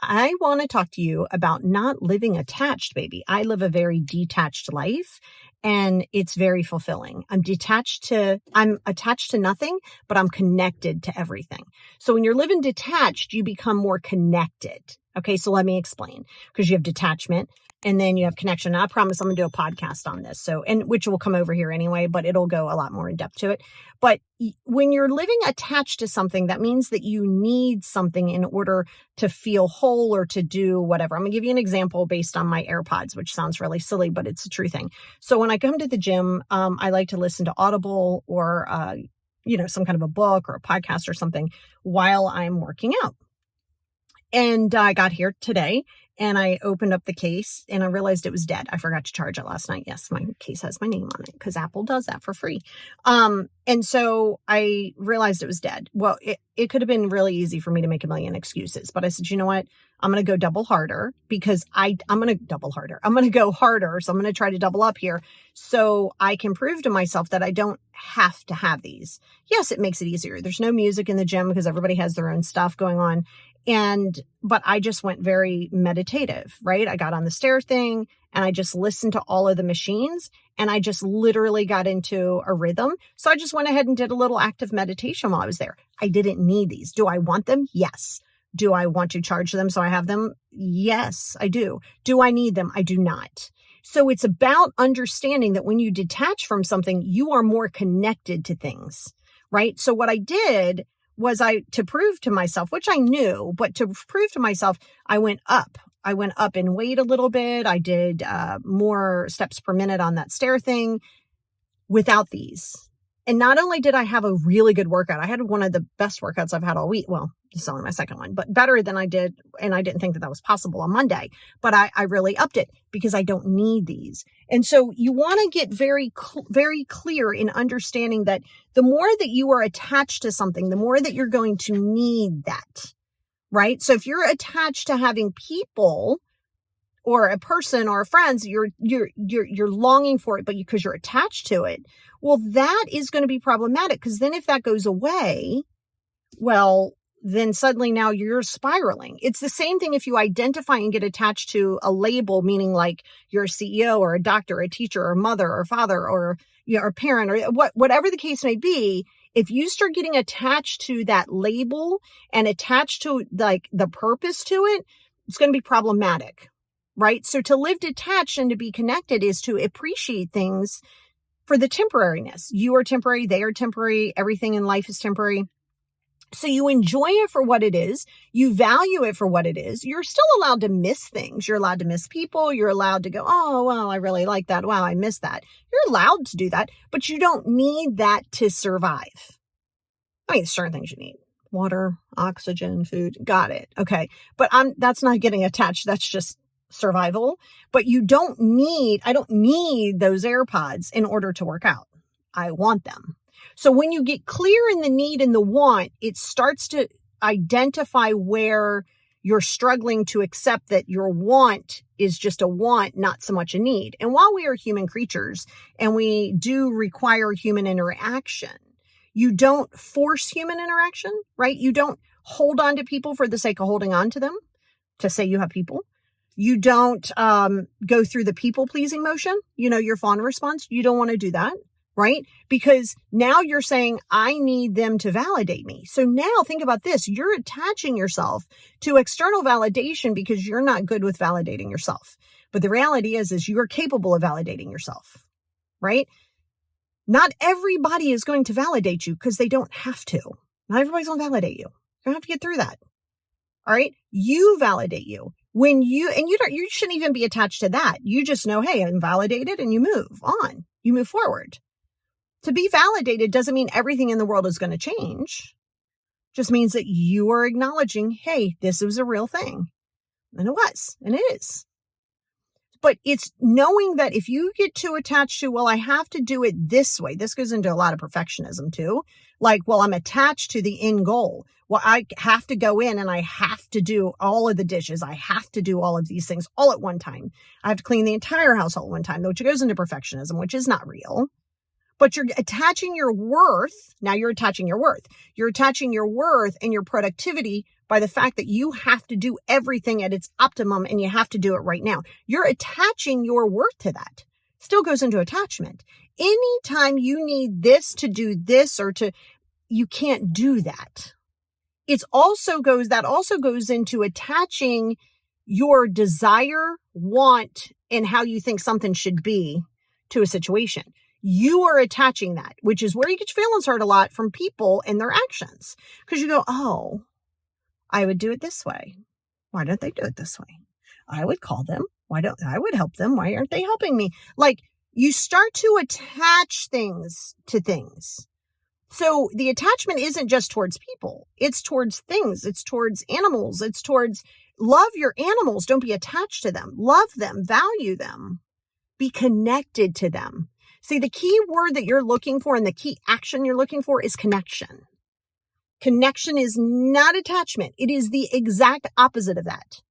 I want to talk to you about not living attached, baby. I live a very detached life and it's very fulfilling. I'm attached to nothing, but I'm connected to everything. So when you're living detached, you become more connected. Okay. So let me explain, because you have detachment and then you have connection. And I promise I'm gonna do a podcast on this. Which will come over here anyway, but it'll go a lot more in depth to it. But when you're living attached to something, that means that you need something in order to feel whole or to do whatever. I'm gonna give you an example based on my AirPods, which sounds really silly, but it's a true thing. So when I come to the gym, I like to listen to Audible or, some kind of a book or a podcast or something while I'm working out. And I got here today and I opened up the case and I realized it was dead. I forgot to charge it last night. Yes, my case has my name on it because Apple does that for free. And so I realized it was dead. Well, it could have been really easy for me to make a million excuses, but I said, you know what? I'm going to go double harder because I'm going to double harder. I'm going to go harder. So I'm going to try to double up here so I can prove to myself that I don't have to have these. Yes, it makes it easier. There's no music in the gym because everybody has their own stuff going on. But I just went very meditative, right? I got on the stair thing and I just listened to all of the machines and I just literally got into a rhythm. So I just went ahead and did a little active meditation while I was there. I didn't need these. Do I want them? Yes. Do I want to charge them so I have them? Yes, I do. Do I need them? I do not. So it's about understanding that when you detach from something, you are more connected to things, right? So what I did was to prove to myself, which I knew, but to prove to myself, I went up. I went up in weight a little bit. I did more steps per minute on that stair thing without these. And not only did I have a really good workout, I had one of the best workouts I've had all week. Well, it's only my second one, but better than I did. And I didn't think that was possible on Monday, but I really upped it because I don't need these. And so you want to get very clear in understanding that the more that you are attached to something, the more that you're going to need that, right? So if you're attached to having people or a person or friends, you're longing for it, but because you're attached to it, well, that is going to be problematic because then if that goes away, well, then suddenly now you're spiraling. It's the same thing if you identify and get attached to a label, meaning like you're a CEO or a doctor, or a teacher or a mother or father or a parent or whatever the case may be. If you start getting attached to that label and attached to like the purpose to it, it's going to be problematic, right? So to live detached and to be connected is to appreciate things for the temporariness. You are temporary. They are temporary. Everything in life is temporary. So you enjoy it for what it is. You value it for what it is. You're still allowed to miss things. You're allowed to miss people. You're allowed to go, oh, well, I really like that. Wow, I miss that. You're allowed to do that, but you don't need that to survive. I mean, certain things you need. Water, oxygen, food. Got it. Okay. But that's not getting attached. That's just survival. But I don't need those AirPods in order to work out. I want them. So when you get clear in the need and the want, it starts to identify where you're struggling to accept that your want is just a want, not so much a need. And while we are human creatures and we do require human interaction, you don't force human interaction, right? You don't hold on to people for the sake of holding on to them to say you have people. You don't go through the people-pleasing motion, your fawn response. You don't want to do that, right? Because now you're saying, I need them to validate me. So now think about this. You're attaching yourself to external validation because you're not good with validating yourself. But the reality is you are capable of validating yourself, right? Not everybody is going to validate you because they don't have to. Not everybody's going to validate you. You have to get through that. All right. You validate you. You shouldn't even be attached to that. You just know, hey, I'm validated, and you move on. You move forward. To be validated doesn't mean everything in the world is going to change. Just means that you are acknowledging, hey, this was a real thing. And it was, and it is. But it's knowing that if you get too attached to, well, I have to do it this way. This goes into a lot of perfectionism too. Like, well, I'm attached to the end goal. Well, I have to go in and I have to do all of the dishes. I have to do all of these things all at one time. I have to clean the entire house all at one time, which goes into perfectionism, which is not real. but you're attaching your worth. Now you're attaching your worth. You're attaching your worth and your productivity by the fact that you have to do everything at its optimum and you have to do it right now. You're attaching your worth to that. Still goes into attachment. Anytime you need this to do this you can't do that. That also goes into attaching your desire, want, and how you think something should be to a situation. You are attaching that, which is where you get your feelings hurt a lot from people and their actions. Because you go, oh, I would do it this way. Why don't they do it this way? I would call them. I would help them. Why aren't they helping me? Like, you start to attach things to things. So the attachment isn't just towards people. It's towards things. It's towards animals. It's towards love your animals. Don't be attached to them. Love them. Value them. Be connected to them. See, the key word that you're looking for and the key action you're looking for is connection. Connection is not attachment. It is the exact opposite of that.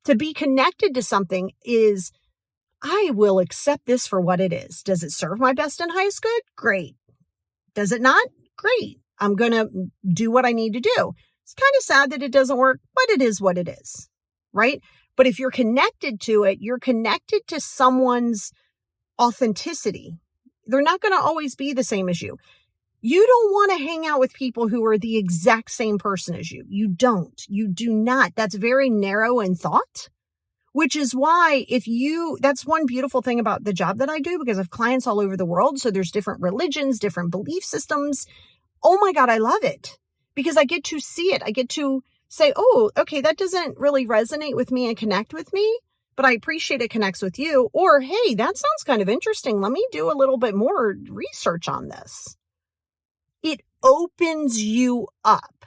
To be connected to something is, I will accept this for what it is. Does it serve my best and highest good? Great. Does it not? Great. I'm going to do what I need to do. It's kind of sad that it doesn't work, but it is what it is, right? But if you're connected to it, you're connected to someone's authenticity. They're not going to always be the same as you. You don't want to hang out with people who are the exact same person as you. You don't. You do not. That's very narrow in thought, which is why that's one beautiful thing about the job that I do, because I have clients all over the world. So there's different religions, different belief systems. Oh my God, I love it because I get to see it. I get to say, oh, okay, that doesn't really resonate with me and connect with me, but I appreciate it connects with you. Or, hey, that sounds kind of interesting. Let me do a little bit more research on this. It opens you up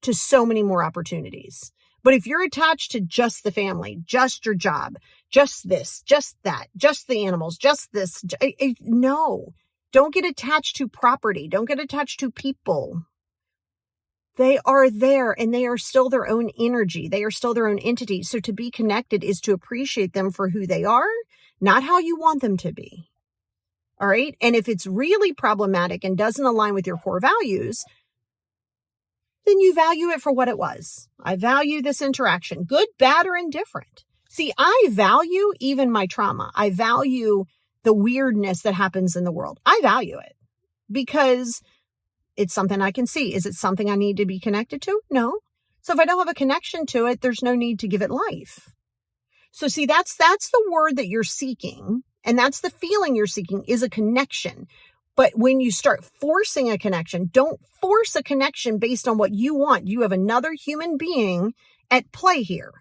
to so many more opportunities. But if you're attached to just the family, just your job, just this, just that, just the animals, just this, no, don't get attached to property. Don't get attached to people. They are there and they are still their own energy. They are still their own entity. So to be connected is to appreciate them for who they are, not how you want them to be. All right. And if it's really problematic and doesn't align with your core values, then you value it for what it was. I value this interaction, good, bad, or indifferent. See, I value even my trauma. I value the weirdness that happens in the world. I value it because it's something I can see. Is it something I need to be connected to? No. So if I don't have a connection to it, there's no need to give it life. So see, that's the word that you're seeking. And that's the feeling you're seeking is a connection. But when you start forcing a connection, don't force a connection based on what you want. You have another human being at play here.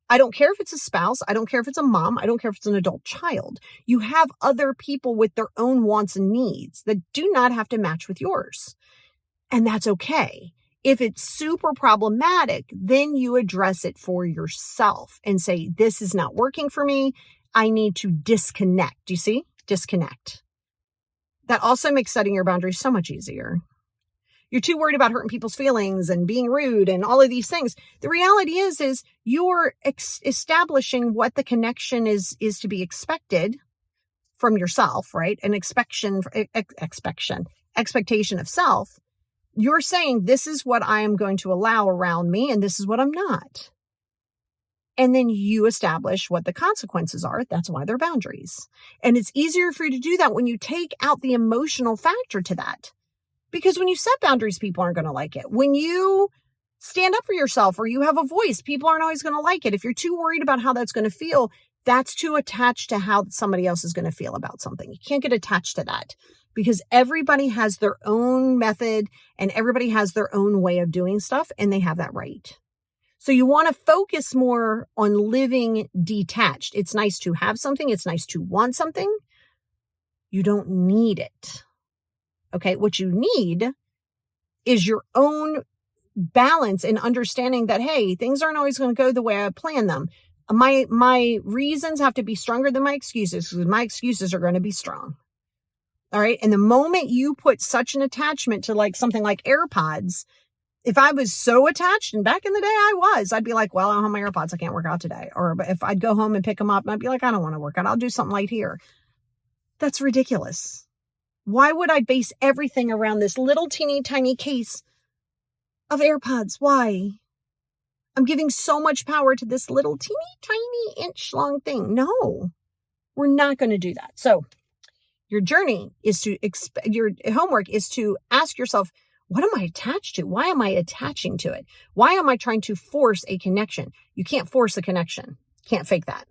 I don't care if it's a spouse. I don't care if it's a mom. I don't care if it's an adult child. You have other people with their own wants and needs that do not have to match with yours. And that's okay. If it's super problematic, then you address it for yourself and say, this is not working for me. I need to disconnect. Do you see? Disconnect. That also makes setting your boundaries so much easier. You're too worried about hurting people's feelings and being rude and all of these things. The reality is you're establishing what the connection is to be expected from yourself, right? An expectation of self. You're saying this is what I am going to allow around me and this is what I'm not. And then you establish what the consequences are. That's why they're boundaries. And it's easier for you to do that when you take out the emotional factor to that. Because when you set boundaries, people aren't going to like it. When you stand up for yourself or you have a voice, people aren't always going to like it. If you're too worried about how that's going to feel, that's too attached to how somebody else is going to feel about something. You can't get attached to that because everybody has their own method and everybody has their own way of doing stuff and they have that right. So you want to focus more on living detached. It's nice to have something. It's nice to want something. You don't need it. Okay. What you need is your own balance and understanding that, hey, things aren't always going to go the way I plan them. My reasons have to be stronger than my excuses because my excuses are going to be strong. All right. And the moment you put such an attachment to like something like AirPods, if I was so attached, and back in the day I'd be like, well, I don't have my AirPods. I can't work out today. Or if I'd go home and pick them up, and I'd be like, I don't want to work out. I'll do something light here. That's ridiculous. Why would I base everything around this little teeny tiny case of AirPods? Why? I'm giving so much power to this little teeny tiny inch long thing. No, we're not going to do that. So your journey is to, your homework is to ask yourself, what am I attached to? Why am I attaching to it? Why am I trying to force a connection? You can't force a connection. Can't fake that.